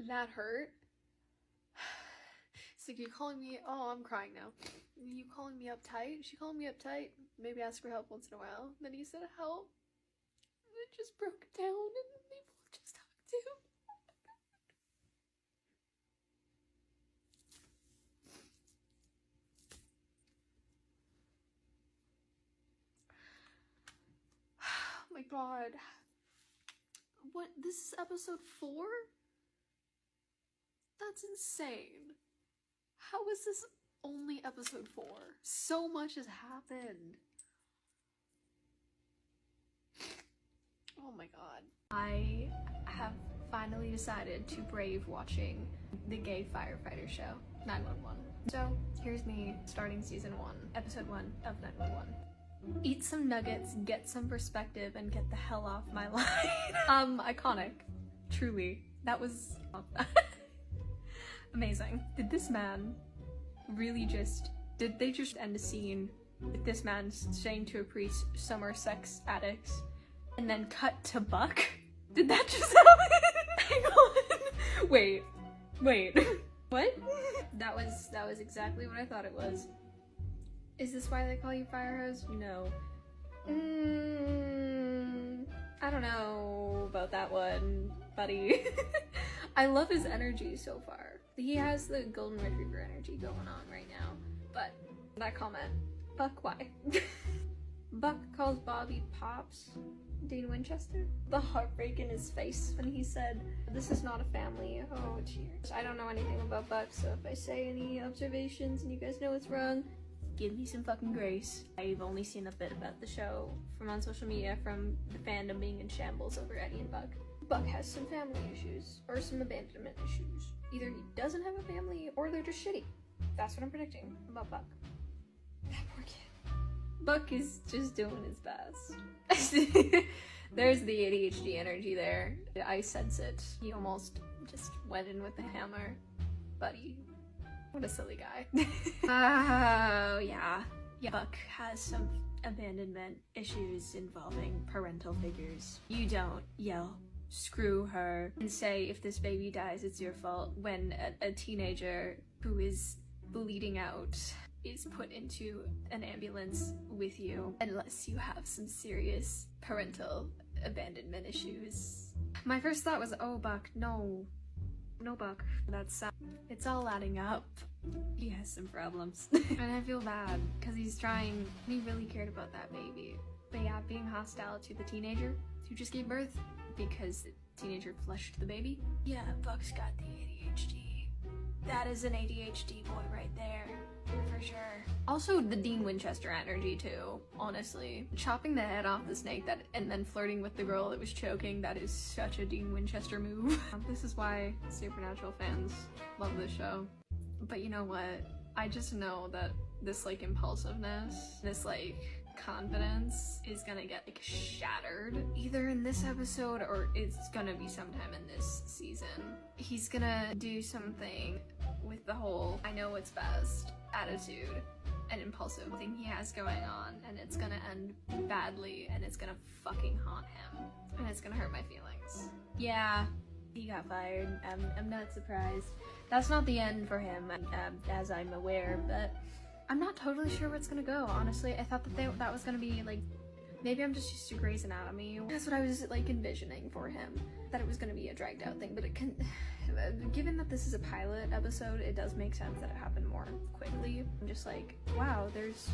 that hurt. It's like, you calling me, oh, I'm crying now. You calling me uptight? She calling me uptight? Maybe ask for help once in a while. Then he said help. And it just broke down and people just talked to him. Oh my god. What? This is episode 4? That's insane. How is this only episode 4? So much has happened. Oh my god. I have finally decided to brave watching the gay firefighter show, 911. So here's me starting season 1, episode 1 of 911. Eat some nuggets, get some perspective, and get the hell off my line. Iconic. Truly. That was amazing. Did this man really did they just end a scene with this man saying to a priest, some are sex addicts, and then cut to Buck? Did that just happen? Hang on. Wait. What? That was exactly what I thought it was. Is this why they call you Fire Hose? No. I don't know about that one, buddy. I love his energy so far. He has the golden retriever energy going on right now. But that comment, Buck, why? Buck calls Bobby Pops Dean Winchester. The heartbreak in his face when he said, "This is not a family." Oh, cheers. I don't know anything about Buck, so if I say any observations and you guys know it's wrong, give me some fucking grace. I've only seen a bit about the show from on social media, from the fandom being in shambles over Eddie and Buck. Buck has some family issues, or some abandonment issues. Either he doesn't have a family, or they're just shitty. That's what I'm predicting about Buck. That poor kid. Buck is just doing his best. There's the ADHD energy there. I sense it. He almost just went in with the hammer. Buddy. What a silly guy. Oh, yeah. Buck has some abandonment issues involving parental figures. You don't yell, "Screw her," and say, "If this baby dies, it's your fault," when a teenager who is bleeding out is put into an ambulance with you, unless you have some serious parental abandonment issues. My first thought was, oh, Buck, no, Buck. That's it's all adding up. He has some problems. And I feel bad, because he really cared about that baby. But yeah, being hostile to the teenager who just gave birth because the teenager flushed the baby. Yeah, Buck's got the ADHD. That is an ADHD boy right there, for sure. Also, the Dean Winchester energy too, honestly. Chopping the head off the snake and then flirting with the girl that was choking, that is such a Dean Winchester move. This is why Supernatural fans love this show. But you know what? I just know that this, like, impulsiveness, this, like, confidence is gonna get, like, shattered. Either in this episode or it's gonna be sometime in this season. He's gonna do something with the whole I know what's best attitude and impulsive thing he has going on, and it's gonna end badly, and it's gonna fucking haunt him, and it's gonna hurt my feelings. Yeah, he got fired. I'm not surprised. That's not the end for him, as I'm aware, but I'm not totally sure where it's gonna go, honestly. I thought that that was gonna be, like, maybe I'm just used to Grey's Anatomy. That's what I was, like, envisioning for him, that it was gonna be a dragged out thing, but it can, given that this is a pilot episode, it does make sense that it happened more quickly. I'm just like, wow, there's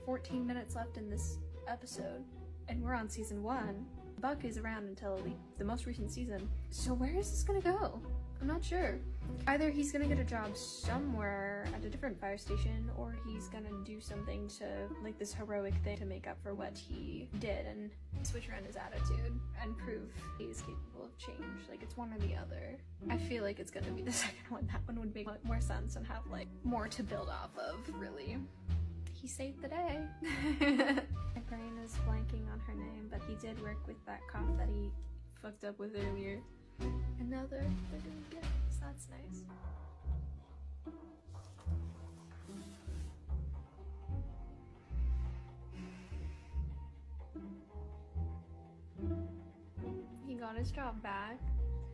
14 minutes left in this episode, and we're on season 1. Buck is around until the most recent season, so where is this gonna go? I'm not sure. Either he's gonna get a job somewhere at a different fire station, or he's gonna do something to, like, this heroic thing to make up for what he did and switch around his attitude and prove he's capable of change. Like, it's one or the other. I feel like it's gonna be the second one. That one would make more sense and have, like, more to build off of, really. He saved the day. My brain is blanking on her name, but he did work with that cop that he fucked up with earlier. And now they're doing good, so that's nice. He got his job back.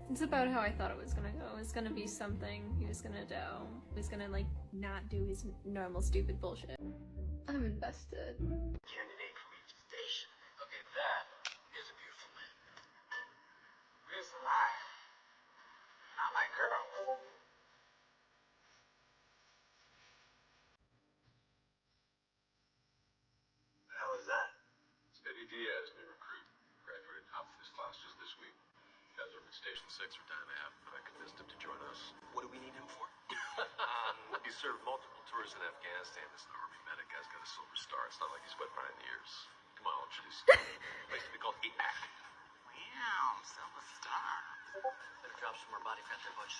It's about how I thought it was gonna go. It was gonna be something he was gonna do. He was gonna, like, not do his normal stupid bullshit. I'm invested. Candidate from each station. Okay, that is a beautiful man. Where's the lie? Not my girl. The hell is that? Steady Diaz, new recruit. Graduated top of his class just this week. Guys over at Station 6 for time and a half, but I convinced him to join us. What do we need him for? He served multiple tours in Afghanistan. This is an army medic. Guy's got a silver star. It's not like he's wet behind the ears. Come on, I'll introduce you. Place to be called igsh. Wow, silver star. Better drop some more body fat there, Butch.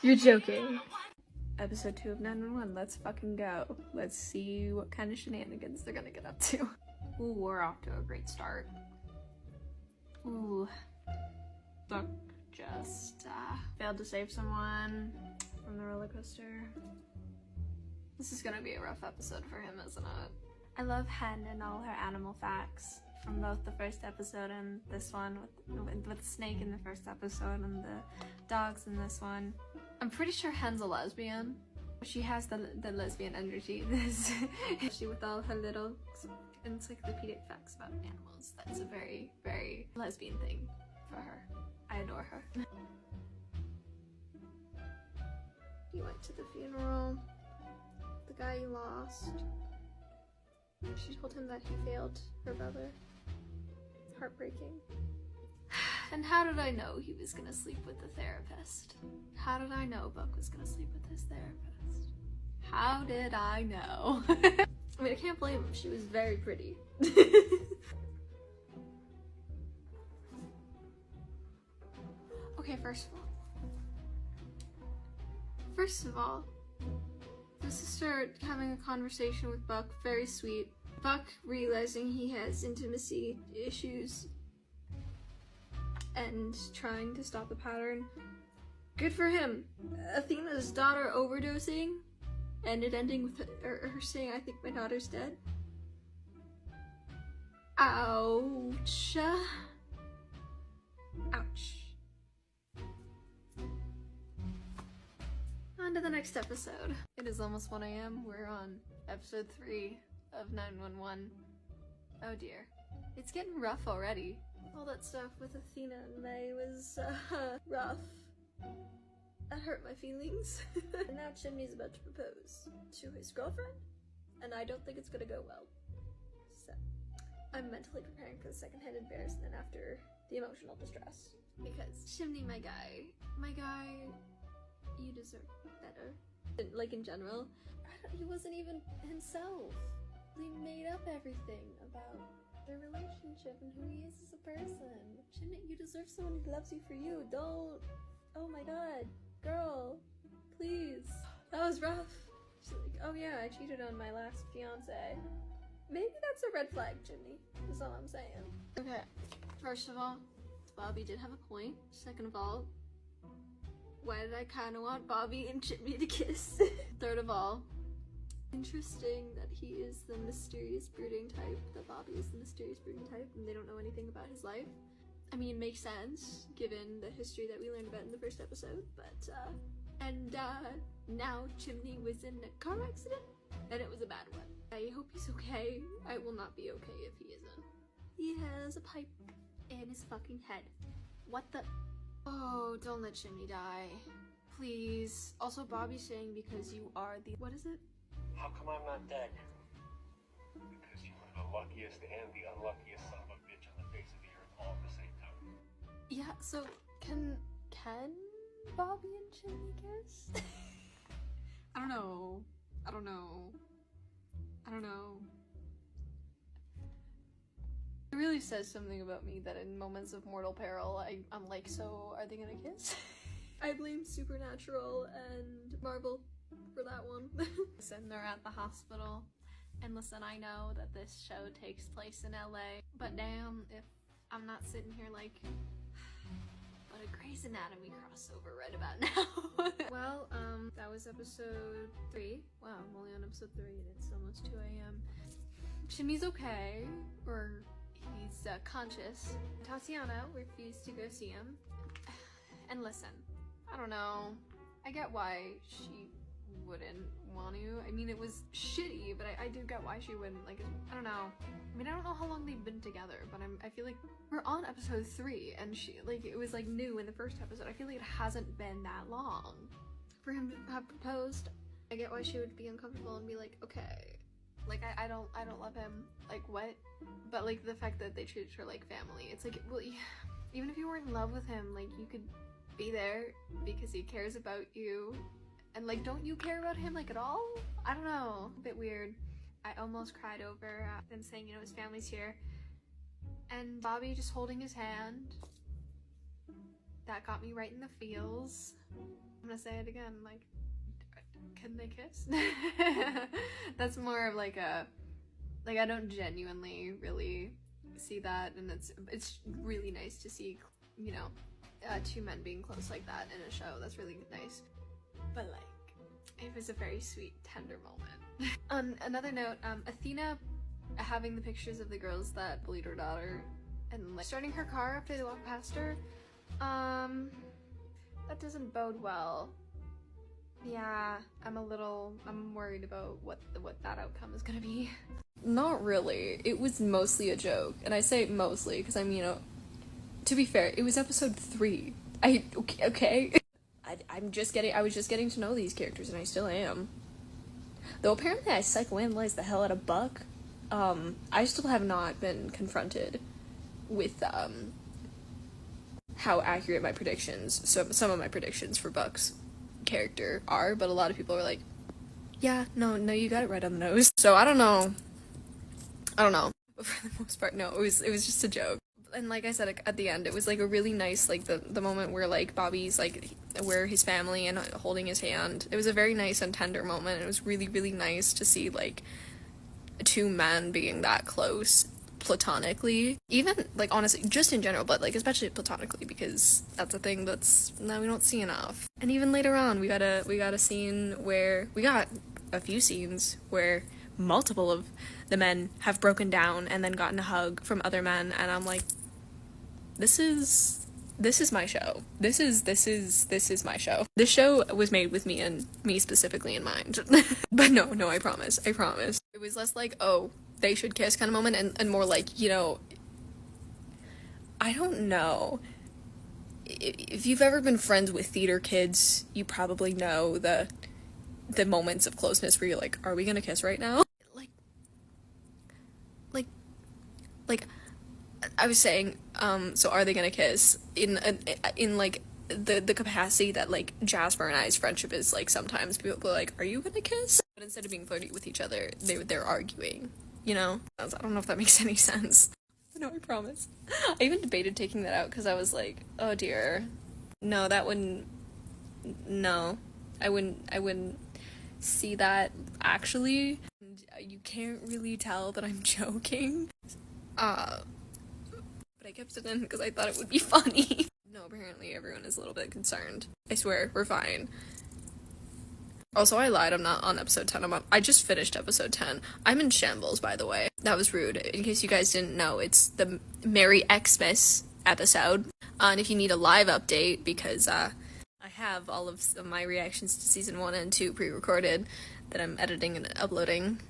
You're joking. Episode 2 of 911, let's fucking go. Let's see what kind of shenanigans they're gonna get up to. Ooh, we're off to a great start. Ooh. Buck just failed to save someone from the roller coaster. This is gonna be a rough episode for him, isn't it? I love Hen and all her animal facts from both the first episode and this one, with the snake in the first episode and the dogs in this one. I'm pretty sure Hen's a lesbian. She has the lesbian energy. She with all her little encyclopedic facts about animals. That's a very, very lesbian thing for her. I adore her. He went to the funeral. The guy he lost. She told him that he failed her brother. Heartbreaking. And how did I know he was gonna sleep with the therapist? How did I know Buck was gonna sleep with his therapist? How did I know? I mean, I can't blame him. She was very pretty. Okay, first of all, the sister having a conversation with Buck, very sweet. Buck realizing he has intimacy issues and trying to stop the pattern. Good for him. Athena's daughter overdosing and it ending with her saying, "I think my daughter's dead." Ouch. Ouch. On to the next episode. It is almost 1 a.m. We're on episode 3 of 911. Oh dear. It's getting rough already. All that stuff with Athena and May was rough. That hurt my feelings. And now Chimney's about to propose to his girlfriend, and I don't think it's gonna go well. So, I'm mentally preparing for the second-hand embarrassment after the emotional distress. Because Chimney, my guy, you deserve better. Like, in general, he wasn't even himself. They made up everything about their relationship and who he is as a person. Chimney, you deserve someone who loves you for you. Don't. Oh my god. Girl. Please. That was rough. She's like, oh yeah, I cheated on my last fiance. Maybe that's a red flag, Chimney. That's all I'm saying. Okay. First of all, Bobby did have a point. Second of all, why did I kind of want Bobby and Chimney to kiss? Third of all, interesting that he is the mysterious brooding type, that Bobby is the mysterious brooding type, and they don't know anything about his life. I mean, it makes sense, given the history that we learned about in the first episode, but, now Chimney was in a car accident, and it was a bad one. I hope he's okay. I will not be okay if he isn't. He has a pipe in his fucking head. What the? Oh, don't let Chimney die. Please. Also, Bobby's saying because you are the— what is it? How come I'm not dead? Because you are the luckiest and the unluckiest son of a bitch on the face of the earth all at the same time. Yeah, so can Bobby and Chimney kiss? I don't know. It really says something about me that in moments of mortal peril, I'm like, so are they gonna kiss? I blame Supernatural and Marvel for that one. Listen, they're at the hospital, and listen, I know that this show takes place in LA, but damn if I'm not sitting here like, what a Grey's Anatomy crossover right about now. Well, that was episode 3. Wow, I'm only on episode 3 and it's almost 2 a.m. Chimney's okay, or he's conscious. Tatiana refused to go see him. And listen, I don't know. I get why she wouldn't want to. I mean, it was shitty, but I do get why she wouldn't. Like, I don't know. I mean, I don't know how long they've been together, but I feel like we're on episode 3, and she, like, it was like new in the first episode. I feel like it hasn't been that long for him to have proposed. I get why she would be uncomfortable and be like, okay, like, I don't love him, like, what? But, like, the fact that they treated her like family, it's like, well, even if you weren't in love with him, like, you could be there because he cares about you, and, like, don't you care about him, like, at all? I don't know, a bit weird. I almost cried over them saying, you know, his family's here, and Bobby just holding his hand. That got me right in the feels. I'm gonna say it again, like, can they kiss? That's more of like a, like, I don't genuinely really see that, and it's really nice to see, you know, two men being close like that in a show. That's really nice. But, like, it was a very sweet, tender moment. On another note, Athena having the pictures of the girls that bullied her daughter and, like, starting her car after they walk past her, that doesn't bode well. Yeah, I'm worried about what that outcome is gonna be. Not really. It was mostly a joke, and I say mostly because I'm, you know, to be fair, it was episode 3. Okay. I was just getting to know these characters, and I still am. Though apparently I psychoanalyzed the hell out of Buck. I still have not been confronted with, how accurate my predictions, some of my predictions for Buck's character are, but a lot of people are like, yeah, no, you got it right on the nose. So I don't know. But for the most part, no, it was just a joke. And like I said, at the end, it was like a really nice, like the moment where like Bobby's like where his family and holding his hand. It was a very nice and tender moment. It was really, really nice to see like two men being that close platonically, even like honestly just in general, but like especially platonically, because that's a thing that's we don't see enough. And even later on we got a scene where we got a few scenes where multiple of the men have broken down and then gotten a hug from other men, and I'm like, this is my show. This is my show. This show was made with me and me specifically in mind. But no, I promise. It was less like, oh, they should kiss kind of moment, and more like, you know, I don't know. If you've ever been friends with theater kids, you probably know the moments of closeness where you're like, are we gonna kiss right now? Like, I was saying, so are they gonna kiss in like the capacity that like Jasper and I's friendship is like sometimes people are like, are you gonna kiss? But instead of being flirty with each other, they're arguing, you know? I don't know if that makes any sense. No, I promise. I even debated taking that out because I was like, oh dear, no, that wouldn't, no, I wouldn't see that actually. You can't really tell that I'm joking. But I kept it in because I thought it would be funny. No, apparently everyone is a little bit concerned. I swear, we're fine. Also, I lied, I'm not on episode 10. I just finished episode 10. I'm in shambles, by the way. That was rude. In case you guys didn't know, it's the Merry Xmas episode. And if you need a live update, because I have all of my reactions to season 1 and 2 pre-recorded that I'm editing and uploading.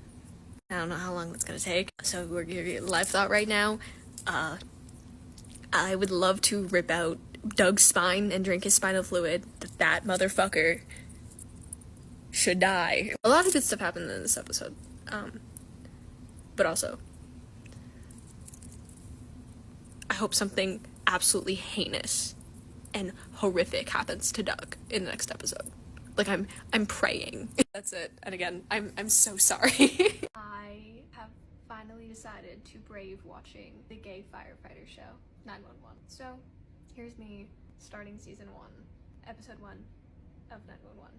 I don't know how long that's gonna take. So we're gonna get a live thought right now. I would love to rip out Doug's spine and drink his spinal fluid. That motherfucker should die. A lot of good stuff happened in this episode. But also, I hope something absolutely heinous and horrific happens to Doug in the next episode. Like, I'm praying. That's it. And again, I'm so sorry. I have finally decided to brave watching the gay firefighter show, 911. So, here's me starting season 1, episode 1 of 911.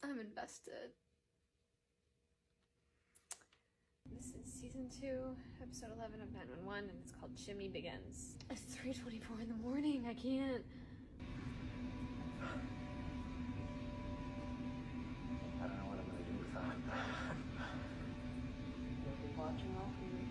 I'm invested. This is season 2, episode 11 of 911, and it's called Jimmy Begins. It's 3:24 in the morning, I can't. I don't know what I'm gonna do without him. You'll be watching all week.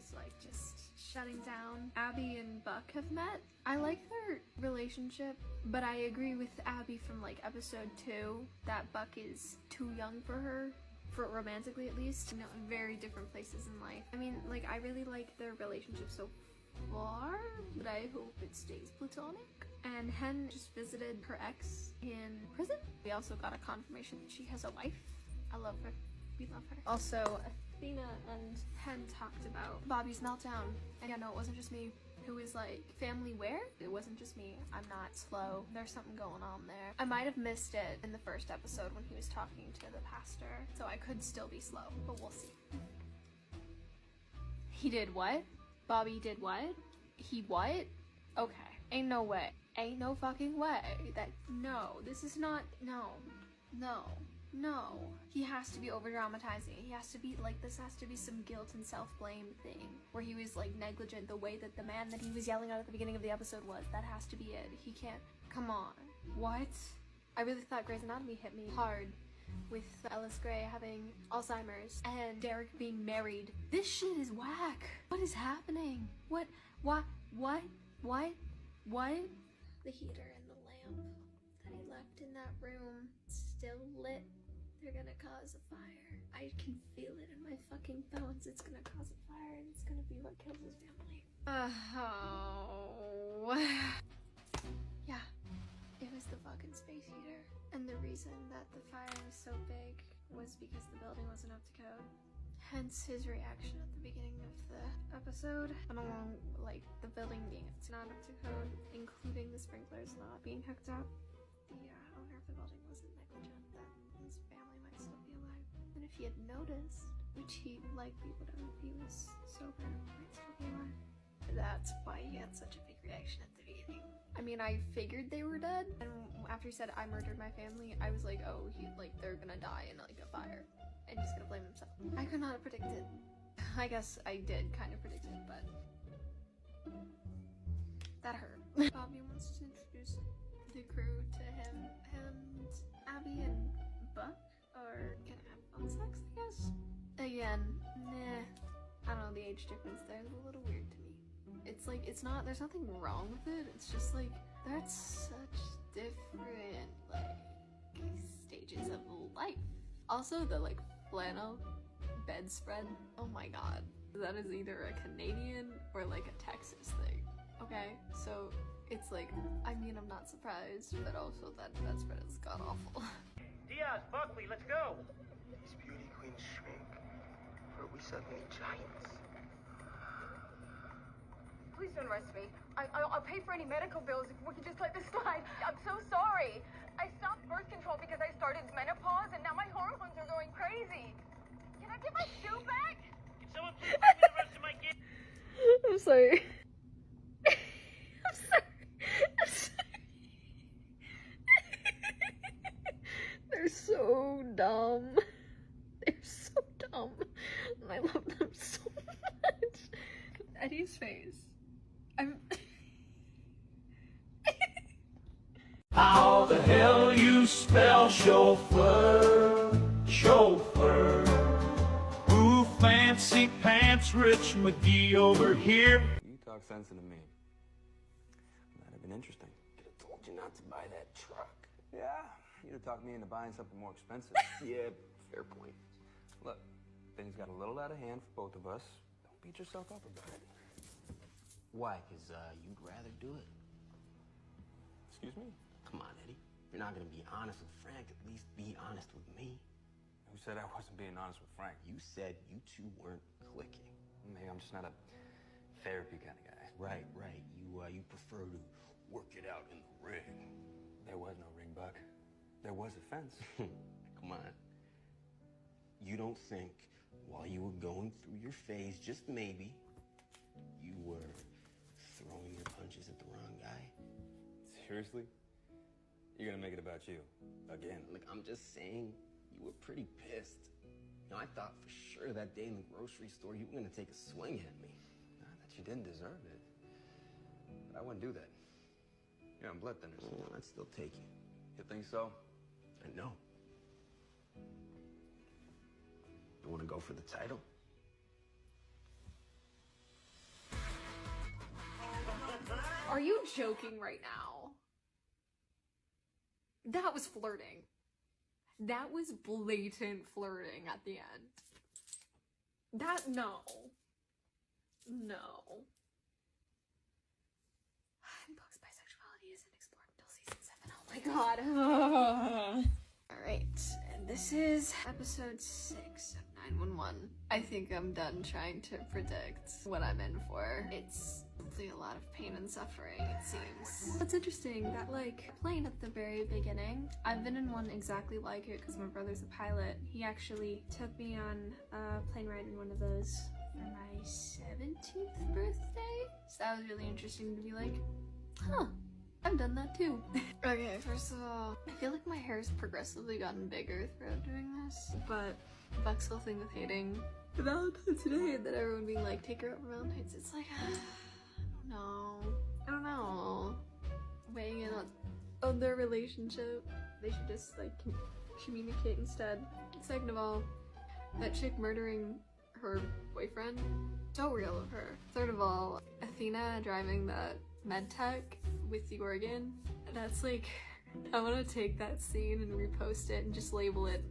is like just shutting down. Abby and Buck have met. I like their relationship, but I agree with Abby from like episode 2 that Buck is too young for her, for romantically at least. You know, in very different places in life. I mean, like, I really like their relationship so far, but I hope it stays platonic. And Hen just visited her ex in prison. We also got a confirmation that she has a wife. I love her. We love her. Also, Athena and Hen talked about Bobby's meltdown. And yeah, no, it wasn't just me. It was like, family where? It wasn't just me. I'm not slow. There's something going on there. I might have missed it in the first episode when he was talking to the pastor, so I could still be slow, but we'll see. He did what? Bobby did what? He what? Okay. Ain't no way. Ain't no fucking way. No, this is not, no. He has to be over dramatizing. He has to be like, this has to be some guilt and self-blame thing where he was like negligent the way that the man that he was yelling at the beginning of the episode was. That has to be it. He can't, come on. What? I really thought Grey's Anatomy hit me hard with Ellis Grey having Alzheimer's and Derek being married. This shit is whack. What is happening? What? The heater and the lamp that he left in that room still lit. They're gonna cause a fire. I can feel it in my fucking bones. It's gonna cause a fire and it's gonna be what kills his family. Oh. Yeah, it was the fucking space heater. And the reason that the fire was so big was because the building wasn't up to code. Hence his reaction at the beginning of the episode, and along like the building being not up to code, including the sprinklers not being hooked up. The owner of the building wasn't negligent, that his family might still be alive. And if he had noticed, which he likely would have if he was sober, might still be alive. That's why he had such a big reaction at the beginning. I mean, I figured they were dead, and after he said, I murdered my family, I was like, oh, they're gonna die in like a fire. And he's gonna blame himself. I could not have predicted. I guess I did kind of predict it, but that hurt. Bobby wants to introduce the crew to him, and Abby and Buck are gonna have phone sex, I guess. Again, nah. I don't know, the age difference there is a little weird to me. It's like, there's nothing wrong with it, it's just like, they're at such different, like, stages of life. Also, the, like, flannel bedspread, oh my god. That is either a Canadian or, like, a Texas thing, okay? So, it's like, I mean, I'm not surprised, but also that bedspread is god-awful. Diaz, Buckley, let's go! These beauty queens shrink. Are we suddenly giants? Please don't arrest me. I'll pay for any medical bills if we can just let this slide. I'm so sorry. I stopped birth control because I started menopause and now my hormones are going crazy. Can I get my shoe back? Can someone please bring me the rest of my gear? I'm sorry. I'm sorry. They're so dumb. They're so dumb. And I love them so much. Eddie's face. How the hell you spell chauffeur? Chauffeur. Ooh, fancy pants, Rich McGee over here. You talk sense into me. That'd have been interesting. Could have told you not to buy that truck. Yeah, you'd have talked me into buying something more expensive. Yeah, fair point. Look, things got a little out of hand for both of us. Don't beat yourself up about it. Why? Because you'd rather do it. Excuse me? Come on, Eddie. If you're not going to be honest with Frank, at least be honest with me. Who said I wasn't being honest with Frank? You said you two weren't clicking. Maybe I'm just not a therapy kind of guy. Right. You prefer to work it out in the ring. There was no ring, Buck. There was a fence. Come on. You don't think while you were going through your phase, just maybe, you were throwing your punches at the wrong guy? Seriously? You're gonna make it about you? Again? Look, I'm just saying, you were pretty pissed. You know, I thought for sure that day in the grocery store you were gonna take a swing at me. Not that you didn't deserve it. But I wouldn't do that. You're on blood thinners. Oh, I'd still take you. You think so? I know. You wanna go for the title? Are you joking right now? That was flirting. That was blatant flirting at the end. No. Buck's bisexuality isn't explored until season 7. Oh my god. Alright, and this is episode 6 of 911. I think I'm done trying to predict what I'm in for. It's hopefully a lot of pain and suffering, it seems. It's interesting that, like, plane at the very beginning, I've been in one exactly like it because my brother's a pilot. He actually took me on a plane ride in one of those for my 17th birthday. So that was really interesting to be like, huh, I've done that too. Okay, first of all, I feel like my hair's progressively gotten bigger throughout doing this, but Buck's whole thing with hating the Valentine's Day and then everyone being like, take her out for Valentine's, it's like, I don't know. Weighing in on their relationship, they should just like communicate instead. Second of all, that chick murdering her boyfriend, so real of her. Third of all, Athena driving that med tech with the organ, that's like, I want to take that scene and repost it and just label it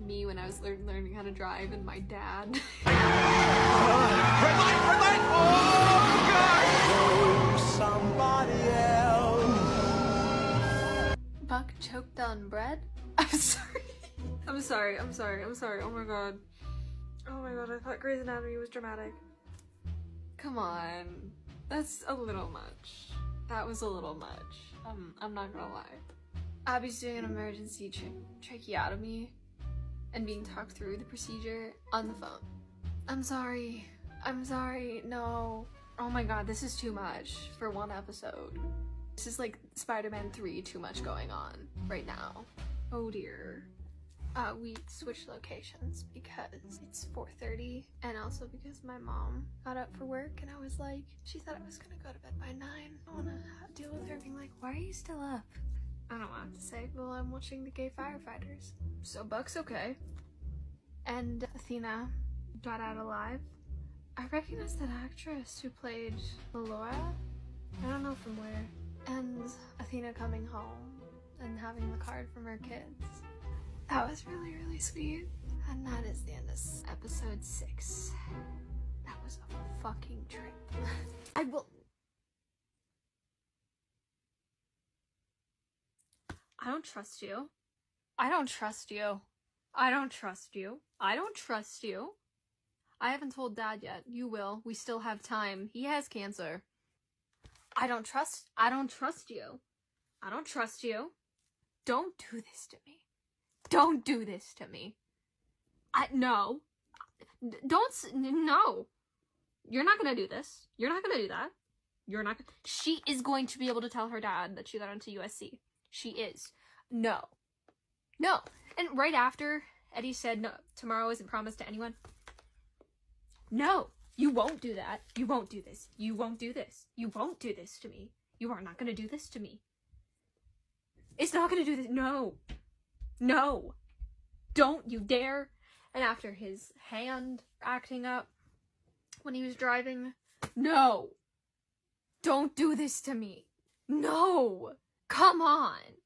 me when I was learning how to drive and my dad. Red light! Red light! Oh, God! Somebody else. Buck choked on bread? I'm sorry. I'm sorry. Oh my god. I thought Grey's Anatomy was dramatic. Come on. That's a little much. That was a little much. I'm not gonna lie. Abby's doing an emergency tracheotomy and being talked through the procedure on the phone. I'm sorry, no. Oh my god, this is too much for one episode. This is like Spider-Man 3 too much going on right now. Oh dear. We switched locations because it's 4:30 and also because my mom got up for work and I was like, she thought I was gonna go to bed by 9. I wanna deal with her being like, why are you still up? I don't know what to say. Well, I'm watching the gay firefighters. So Buck's okay. And Athena got out alive. I recognize that actress who played Laura. I don't know from where. And Athena coming home and having the card from her kids. That was really, really sweet. And that is the end of episode 6. That was a fucking trip. I don't trust you. I don't trust you. I haven't told Dad yet. You will. We still have time. He has cancer. I don't trust you. Don't do this to me. No. No. You're not gonna do this. You're not gonna do that. She is going to be able to tell her dad that she got into USC. She is. No. And right after Eddie said, no, tomorrow isn't promised to anyone. No, you won't do that. You won't do this. You won't do this to me. You are not gonna do this to me. It's not gonna do this. No. Don't you dare. And after his hand acting up when he was driving, no. Don't do this to me. No. Come on.